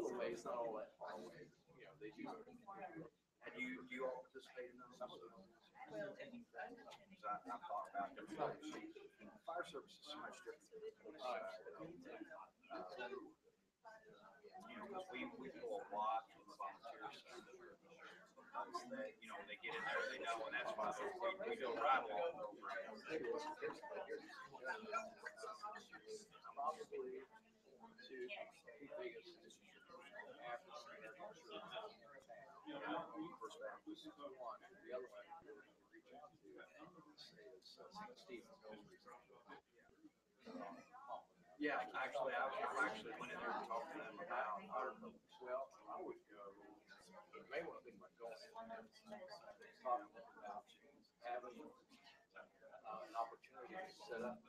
little ways, not all that far away. You know, they do. And do you all participate in those? Because I've thought about different ways. Fire service is so much different. You know, because we do a lot from the volunteer side. Because they, you know, they get in there, they know, and that's why we do a ride along program. Probably two biggest after First Baptist. one. The other one we reach out to is Steve. Yeah, actually, I actually went in there and talked to them about fire codes. Well, I would go. You may want to think about going in and talking to them about having an opportunity to set up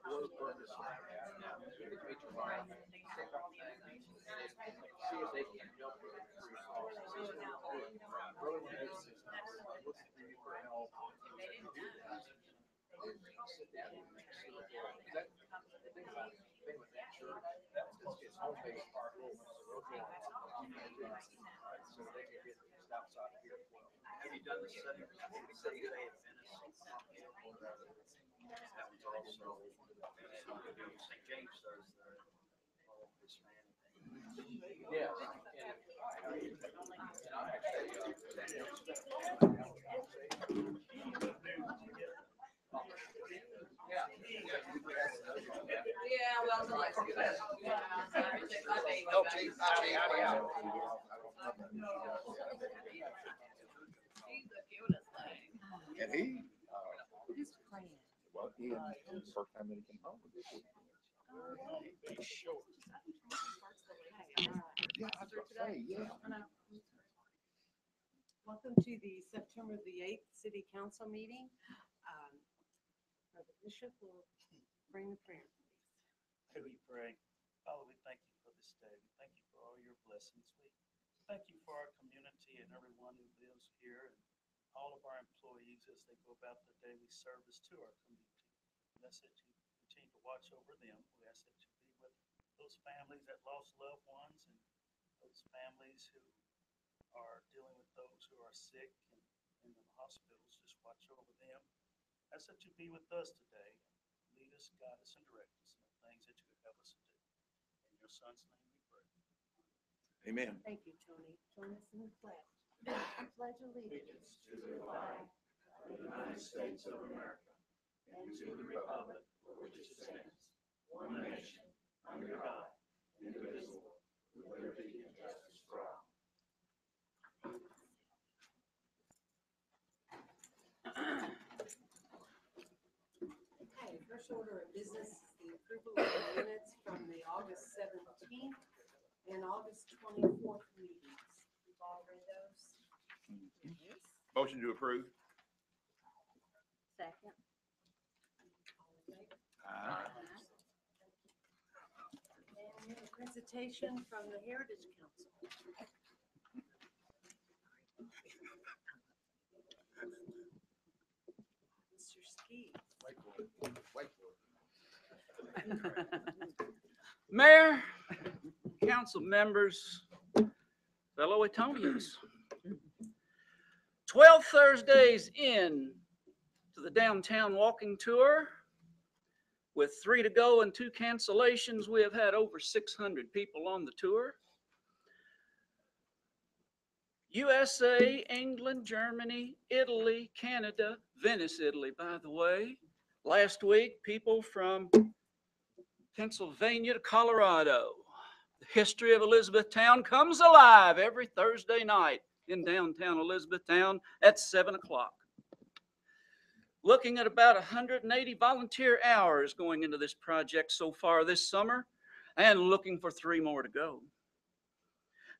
work purpose like that. Now, you can meet your client, pick up things, and see if they can help you through resources. Really want to do some look for you for help. Sit down and see what they're doing. The thing about that church, it's home-based park, so they can get just outside of here as well. Have you done the Seventh Day Adventist? That was also St. James does all Hispanic. Yes, Yeah, well, the lights are good. He's the cutest thing. And he, Who's playing? well, Ian, first time that he came home. He's short. Yeah, I was gonna say, yeah. Welcome to the September the 8th City Council meeting. The Bishop will bring the prayer, please. May we pray. Father, we thank you for this day. We thank you for all your blessings. We thank you for our community and everyone who lives here and all of our employees as they go about their daily service to our community. We ask that you continue to watch over them. We ask that you be with those families that lost loved ones and those families who are dealing with those who are sick and in the hospitals. Just watch over them. Ask that you be with us today. Lead us, guide us, and direct us in the things that you would have us to do. In your son's name we pray. Amen. Thank you, Tony. Join us in the pledge. I pledge allegiance To the flag of the United States of America and to the republic for which it stands, one nation, under God, indivisible, with liberty and justice for all. Okay, first order of business is the approval of the minutes from the August 17th and August 24th meetings. We've all read those? Yes. Motion to approve. Second. All in favor? Aye. And we have a presentation from the Heritage Council. Mr. Ski. Mayor, council members, fellow Etonians. 12 Thursdays in to the downtown walking tour. With 3 to go and 2 cancellations, we have had over 600 people on the tour. USA, England, Germany, Italy, Canada, Venice, Italy, by the way. Last week, people from Pennsylvania to Colorado. The history of Elizabethtown comes alive every Thursday night in downtown Elizabethtown at 7 o'clock. Looking at about 180 volunteer hours going into this project so far this summer, and looking for 3 more to go.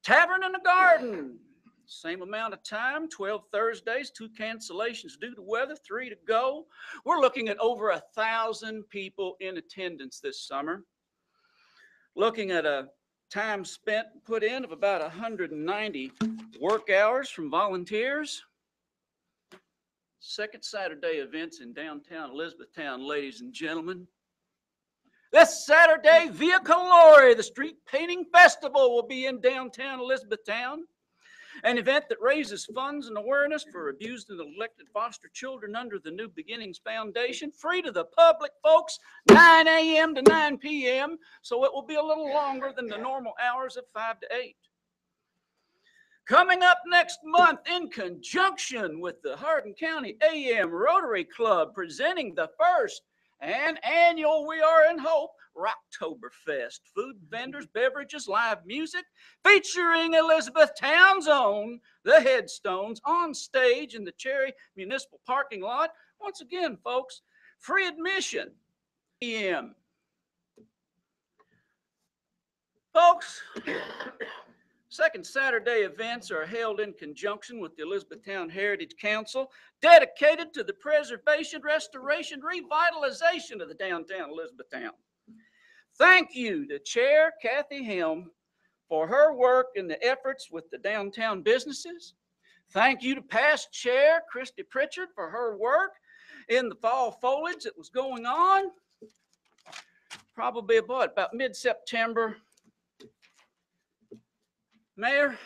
Tavern in the Garden. Same amount of time, 12 Thursdays, 2 cancellations due to weather, 3 to go. We're looking at over 1,000 people in attendance this summer. Looking at a time spent put in of about 190 work hours from volunteers. Second Saturday events in downtown Elizabethtown, ladies and gentlemen. This Saturday, Via Calore, the Street Painting Festival, will be in downtown Elizabethtown. An event that raises funds and awareness for abused and neglected foster children under the New Beginnings Foundation. Free to the public, folks, 9 a.m. to 9 p.m. So it will be a little longer than the normal hours of 5 to 8. Coming up next month, in conjunction with the Hardin County AM Rotary Club, presenting the first and annual We Are in Hope Rocktoberfest. Food, vendors, beverages, live music, featuring Elizabethtown's own The Headstones on stage in the Cherry Municipal Parking Lot. Once again, folks, free admission. PM. Folks, second Saturday events are held in conjunction with the Elizabethtown Heritage Council, dedicated to the preservation, restoration, revitalization of the downtown Elizabethtown. Thank you to Chair Kathy Helm for her work in the efforts with the downtown businesses. Thank you to past Chair Christy Pritchard for her work in the fall foliage that was going on. Probably about mid-September. Mayor,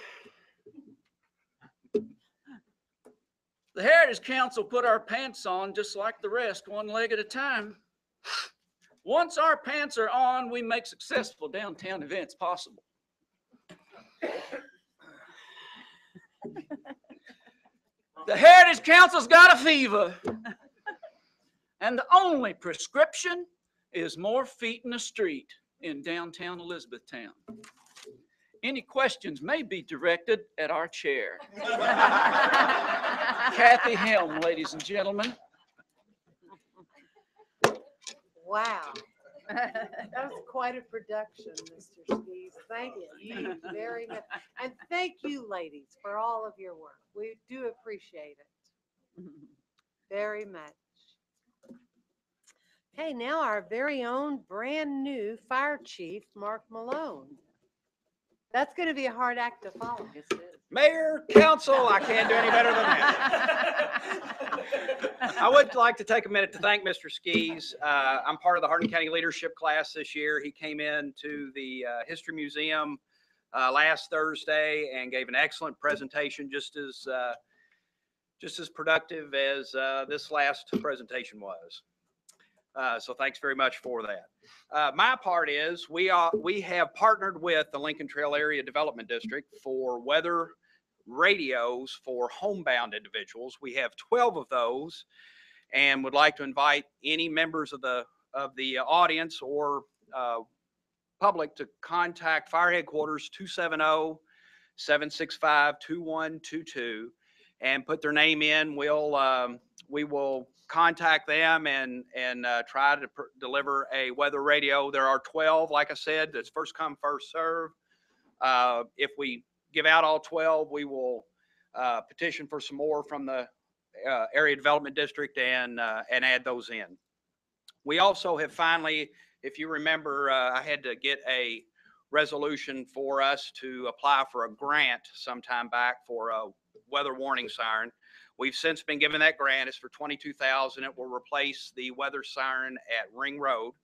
the Heritage Council put our pants on just like the rest, one leg at a time. Once our pants are on, we make successful downtown events possible. The Heritage Council's got a fever, and the only prescription is more feet in the street in downtown Elizabethtown. Any questions may be directed at our chair. Kathy Helm, ladies and gentlemen. Wow. That was quite a production, Mr. Skis. Thank you very much. And thank you, ladies, for all of your work. We do appreciate it very much. Okay, now our very own brand new fire chief, Mark Malone. That's going to be a hard act to follow. Yes, it is. Mayor, council, I can't do any better than that. I would like to take a minute to thank Mr. Skis. I'm part of the Hardin County Leadership class this year. He came in to the History Museum last Thursday and gave an excellent presentation, just as productive as this last presentation was. So thanks very much for that. My part is we have partnered with the Lincoln Trail Area Development District for weather radios for homebound individuals. We have 12 of those, and would like to invite any members of the audience or public to contact Fire Headquarters 270-765-2122 and put their name in. We will contact them and try to deliver a weather radio. There are 12, like I said, that's first come, first serve. If we give out all 12, we will petition for some more from the area development district and add those in. We also have finally, if you remember, I had to get a resolution for us to apply for a grant sometime back for a weather warning siren. We've since been given that grant. It's for $22,000. It will replace the weather siren at Ring Road.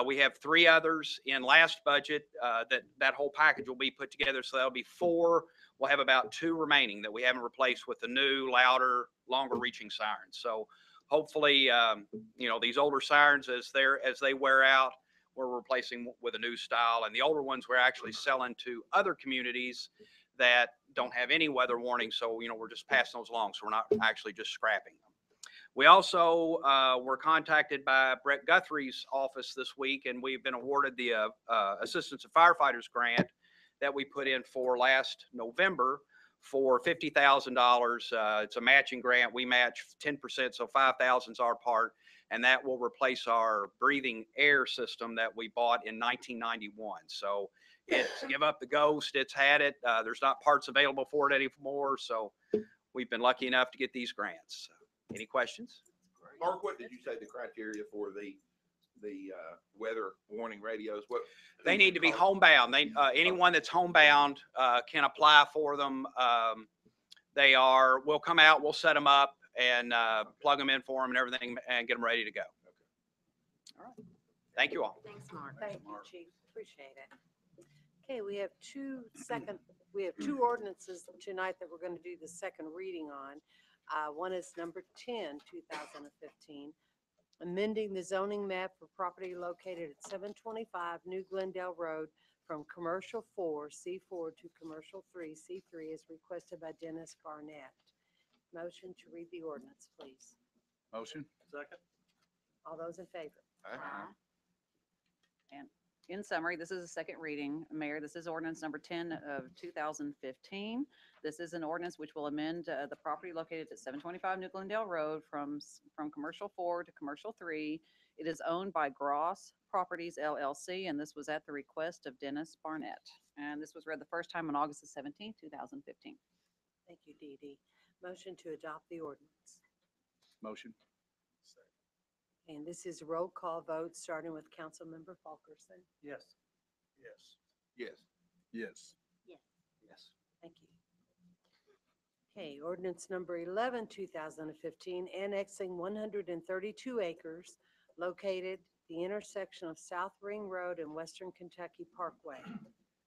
We have 3 others in last budget that whole package will be put together. So that'll be 4. We'll have about 2 remaining that we haven't replaced with the new, louder, longer reaching sirens. So hopefully, these older sirens, as they wear out, we're replacing with a new style. And the older ones we're actually selling to other communities that don't have any weather warning. So, we're just passing those along. So we're not actually just scrapping them. We also were contacted by Brett Guthrie's office this week, and we've been awarded the Assistance of Firefighters grant that we put in for last November for $50,000. It's a matching grant. We match 10%, so $5,000 is our part, and that will replace our breathing air system that we bought in 1991. So it's give up the ghost. It's had it. There's not parts available for it anymore. So we've been lucky enough to get these grants. Any questions? Mark, what did you say the criteria for the weather warning radios? What they need to be homebound. Anyone that's homebound can apply for them. We'll come out, we'll set them up and plug them in for them and everything and get them ready to go. Okay. All right. Thank you all. Thanks, Mark. Thank you, Chief. Appreciate it. Okay, we have two ordinances tonight that we're going to do the second reading on. One is number 10, 2015, amending the zoning map for property located at 725 New Glendale Road from Commercial 4, C4 to Commercial 3, C3, as requested by Dennis Barnett. Motion to read the ordinance, please. Motion. Second. All those in favor? And in summary, this is a second reading. Mayor, this is ordinance number 10 of 2015. This is an ordinance which will amend the property located at 725 New Glendale Road from Commercial 4 to Commercial 3. It is owned by Gross Properties LLC, and this was at the request of Dennis Barnett. And this was read the first time on August the 17th, 2015. Thank you, Dee Dee. Motion to adopt the ordinance. Motion. And this is a roll call vote, starting with Councilmember Fulkerson. Yes. Yes. Yes. Yes. Yes. Thank you. Okay, ordinance number 11, 2015, annexing 132 acres located the intersection of South Ring Road and Western Kentucky Parkway.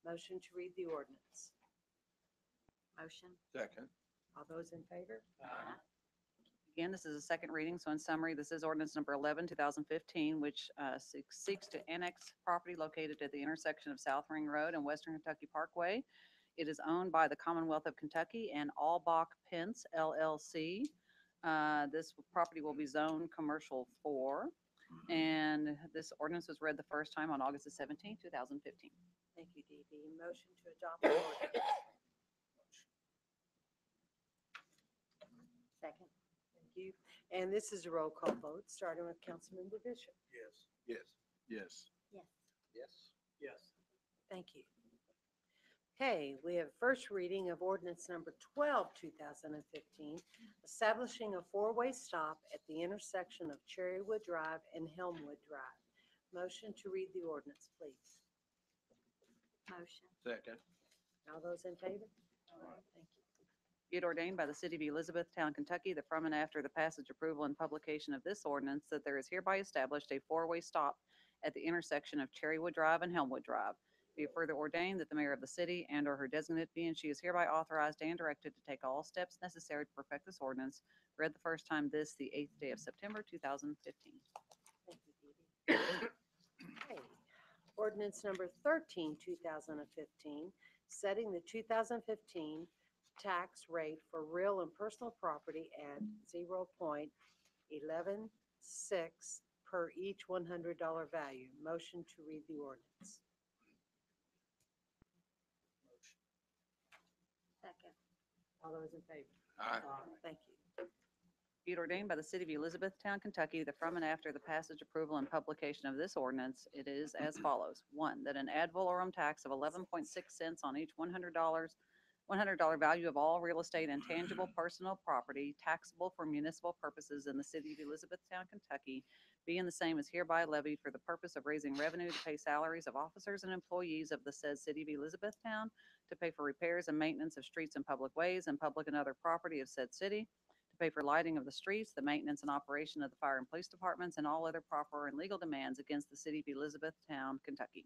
Motion to read the ordinance. Motion. Second. All those in favor? Again, this is a second reading, so in summary, this is ordinance number 11, 2015, which seeks to annex property located at the intersection of South Ring Road and Western Kentucky Parkway. It is owned by the Commonwealth of Kentucky and Allbach Pence LLC. This property will be zoned Commercial 4, and this ordinance was read the first time on August the 17th, 2015. Thank you, Dee Dee. Motion to adopt the ordinance. Second. Thank you. And this is a roll call vote, starting with Councilmember Bishop. Yes. Yes. Yes. Yes. Yes. Thank you. Okay, we have first reading of ordinance number 12, 2015, establishing a four-way stop at the intersection of Cherrywood Drive and Helmwood Drive. Motion to read the ordinance, please. Motion. Second. All those in favor? Thank you. Be it ordained by the City of Elizabethtown, Kentucky, that from and after the passage, approval, and publication of this ordinance, that there is hereby established a four-way stop at the intersection of Cherrywood Drive and Helmwood Drive. Be it further ordained that the mayor of the city and/or her designate be and she is hereby authorized and directed to take all steps necessary to perfect this ordinance. Read the first time this, the 8th day of September, 2015. Thank you, Dee Dee. Okay. Ordinance number 13, 2015, setting the 2015 tax rate for real and personal property at 0.116 per each $100 value. Motion to read the ordinance. Second. All those in favor? Aye. Thank you. Be it ordained by the City of Elizabethtown, Kentucky, that from and after the passage, approval, and publication of this ordinance, it is as follows. One, that an ad valorem tax of 11.6 cents on each $100 value of all real estate and tangible personal property taxable for municipal purposes in the City of Elizabethtown, Kentucky, being the same is hereby levied for the purpose of raising revenue to pay salaries of officers and employees of the said City of Elizabethtown, to pay for repairs and maintenance of streets and public ways and public and other property of said city, to pay for lighting of the streets, the maintenance and operation of the fire and police departments, and all other proper and legal demands against the City of Elizabethtown, Kentucky.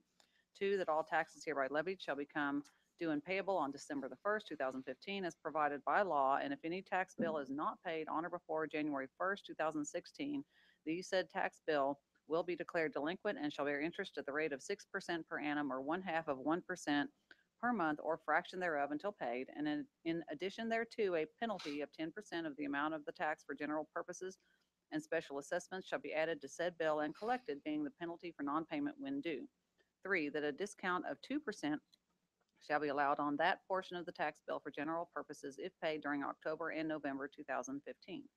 Two, that all taxes hereby levied shall become due and payable on December the 1st, 2015, as provided by law, and if any tax bill is not paid on or before January 1st, 2016, the said tax bill will be declared delinquent and shall bear interest at the rate of 6% per annum, or 1/2 of 1% per month, or fraction thereof, until paid, and in addition thereto, a penalty of 10% of the amount of the tax for general purposes and special assessments shall be added to said bill and collected, being the penalty for non-payment when due. 3, that a discount of 2% shall be allowed on that portion of the tax bill for general purposes if paid during October and November 2015.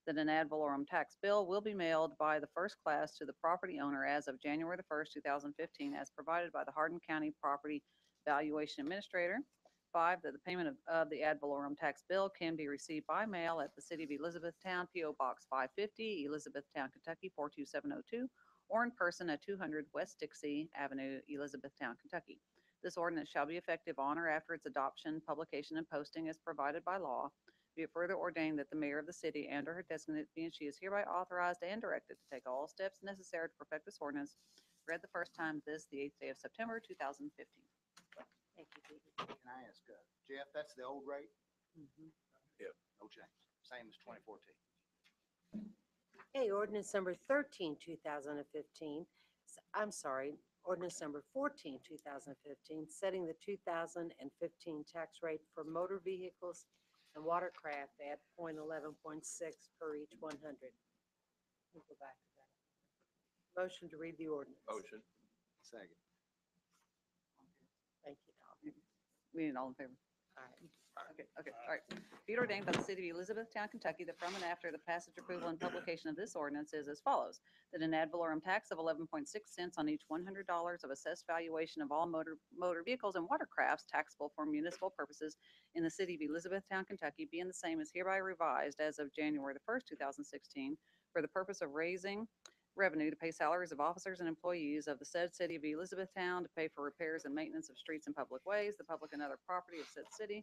That an ad valorem tax bill will be mailed by the first class to the property owner as of January the 1st, 2015, as provided by the Hardin County Property Valuation Administrator. 5, that the payment of the ad valorem tax bill can be received by mail at the City of Elizabethtown, P.O. Box 550, Elizabethtown, Kentucky 42702, or in person at 200 West Dixie Avenue, Elizabethtown, Kentucky. This ordinance shall be effective on or after its adoption, publication, and posting as provided by law. Be it further ordained that the mayor of the city and/or her designate be and she is hereby authorized and directed to take all steps necessary to perfect this ordinance. Read the first time this, the 8th day of September, 2015. Thank you, Dee Dee. Can I ask, Jeff, that's the old rate? Mhm. No change, same as 2014. Okay, ordinance number 13, 2015. I'm sorry, ordinance number 14, 2015, setting the 2015 tax rate for motor vehicles and watercraft at .11.6 per each 100. We'll go back to that. Motion to read the ordinance. Motion. Second. Thank you, Tom. We need all in favor? All right. Okay, all right. Be it ordained by the city of Elizabethtown, Kentucky, that from and after the passage, approval, and publication of this ordinance is as follows. That an ad valorem tax of 11.6 cents on each $100 of assessed valuation of all motor vehicles and watercrafts taxable for municipal purposes in the city of Elizabethtown, Kentucky, being the same is hereby revised as of January the 1st, 2016, for the purpose of raising revenue to pay salaries of officers and employees of the said city of Elizabethtown, to pay for repairs and maintenance of streets and public ways, the public and other property of said city,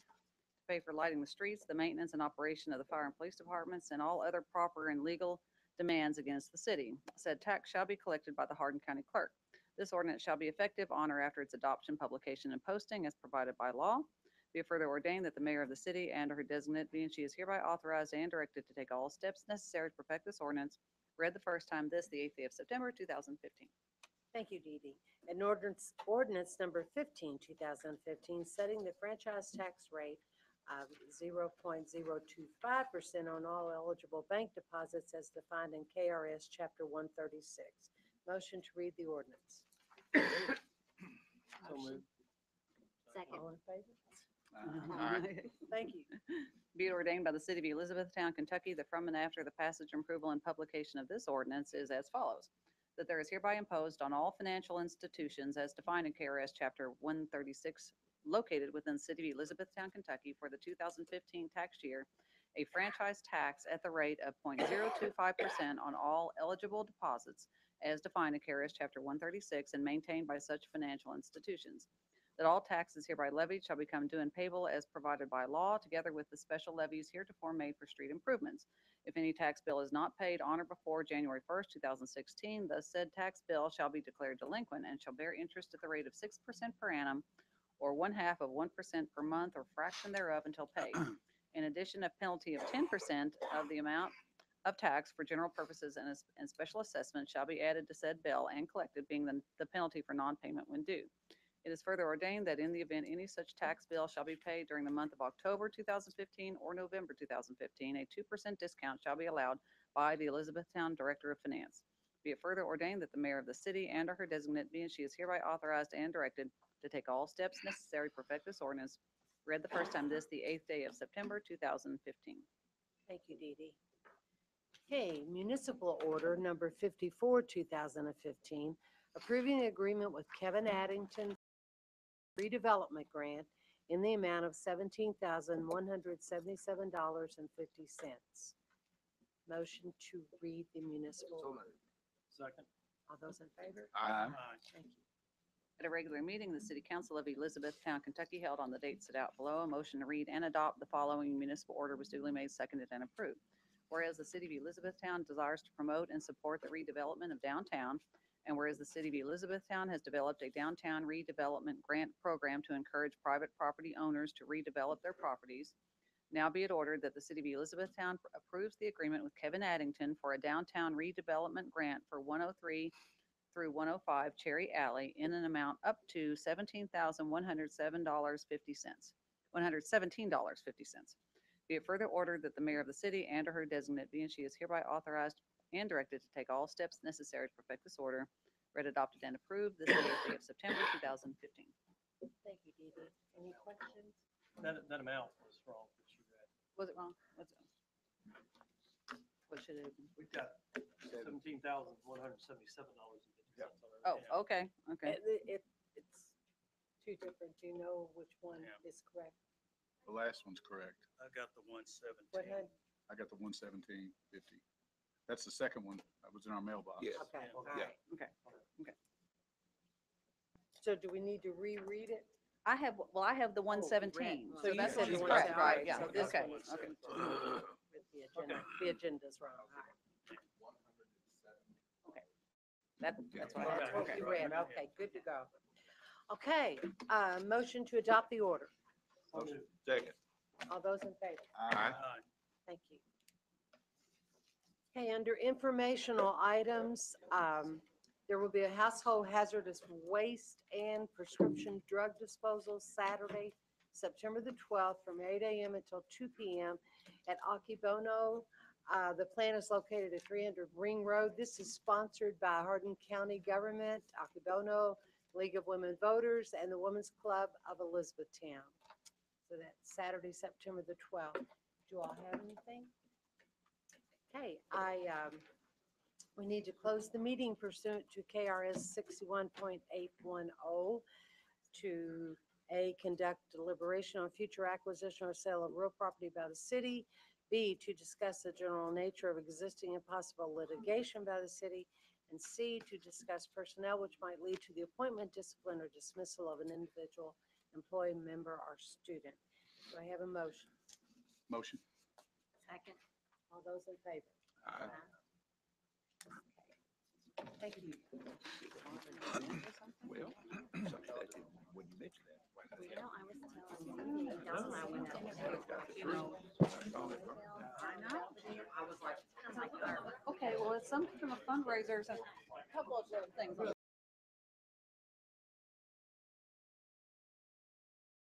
pay for lighting the streets, the maintenance and operation of the fire and police departments, and all other proper and legal demands against the city. Said tax shall be collected by the Hardin County Clerk. This ordinance shall be effective on or after its adoption, publication, and posting as provided by law. Be it further ordained that the mayor of the city and or her designate be and she is hereby authorized and directed to take all steps necessary to perfect this ordinance. Read the first time this, the 8th day of September, 2015. Thank you, Dee Dee. And ordinance number 15, 2015, setting the franchise tax rate of 0.025% on all eligible bank deposits as defined in KRS Chapter 136. Motion to read the ordinance. So moved. Second. All in favor? Aye. Thank you. Be it ordained by the city of Elizabethtown, Kentucky, that from and after the passage, approval, and publication of this ordinance is as follows. That there is hereby imposed on all financial institutions as defined in KRS Chapter 136 located within the city of Elizabethtown, Kentucky for the 2015 tax year, a franchise tax at the rate of 0.025% on all eligible deposits as defined in KRS Chapter 136 and maintained by such financial institutions. That all taxes hereby levied shall become due and payable as provided by law, together with the special levies heretofore made for street improvements. If any tax bill is not paid on or before January 1st, 2016, the said tax bill shall be declared delinquent and shall bear interest at the rate of 6% per annum or 1/2 of 1% per month or fraction thereof until paid. In addition, a penalty of 10% of the amount of tax for general purposes and special assessment shall be added to said bill and collected, being the penalty for non-payment when due. It is further ordained that in the event any such tax bill shall be paid during the month of October 2015 or November 2015, a 2% discount shall be allowed by the Elizabethtown Director of Finance. Be it further ordained that the mayor of the city and or her designate be and she is hereby authorized and directed to take all steps necessary to perfect this ordinance. Read the first time this, the 8th day of September, 2015. Thank you, Dee Dee. Okay, municipal order number 54, 2015, approving the agreement with Kevin Addington redevelopment grant in the amount of $17,177.50. Motion to read the municipal. So order. moved. Second. All those in favor? Aye. Thank you. At a regular meeting, the City Council of Elizabethtown, Kentucky, held on the date set out below, a motion to read and adopt the following municipal order was duly made, seconded, and approved. Whereas the City of Elizabethtown desires to promote and support the redevelopment of downtown, and whereas the City of Elizabethtown has developed a downtown redevelopment grant program to encourage private property owners to redevelop their properties, now be it ordered that the City of Elizabethtown approves the agreement with Kevin Addington for a downtown redevelopment grant for 103 through 105 Cherry Alley in an amount up to $17,107.50. $117.50. Be it further ordered that the mayor of the city and or her designate be and she is hereby authorized and directed to take all steps necessary to perfect this order. Read, adopted, and approved this 8th day of September, 2015. Thank you, Dee Dee. Any questions? That amount was wrong, but you read. Was it wrong? What should it have been? We've got $17,177.50 on our Oh, account. okay, okay. It's two different. Do you know which one Yeah. is correct? The last one's correct. I got the What 117. had? I got the 117.50. That's the second one that was in our mailbox. Yes. Okay, Yeah. all Yeah. right. Okay. So do we need to reread it? I have the Oh, you read. 117. So So you that's said what's the correct, 117. right? Yeah, So this okay, one is okay. The agenda's wrong. All right. That's what I That's had. what you read. Okay, good to go. Okay, motion to adopt the order. Second. All those in favor? Aye. Thank you. Okay, under informational items, there will be a household hazardous waste and prescription drug disposal Saturday, September the 12th, from 8 a.m. until 2 p.m. at Akibono. The plant is located at 300 Ring Road. This is sponsored by Hardin County Government, Akibono, League of Women Voters, and the Women's Club of Elizabethtown. So that's Saturday, September the 12th. Do all have anything? Okay, we need to close the meeting pursuant to KRS 61.810 to A, conduct deliberation on future acquisition or sale of real property by the city. B, to discuss the general nature of existing and possible litigation by the city. And C, to discuss personnel which might lead to the appointment, discipline, or dismissal of an individual employee, member, or student. Do I have a motion? Motion. Second. All those in favor? Aye. Thank you. Well, something that did- when you mentioned that. why not? Well, I was telling you, Don and I went out and Okay, well, it's some kind of a fundraiser, so a couple of things.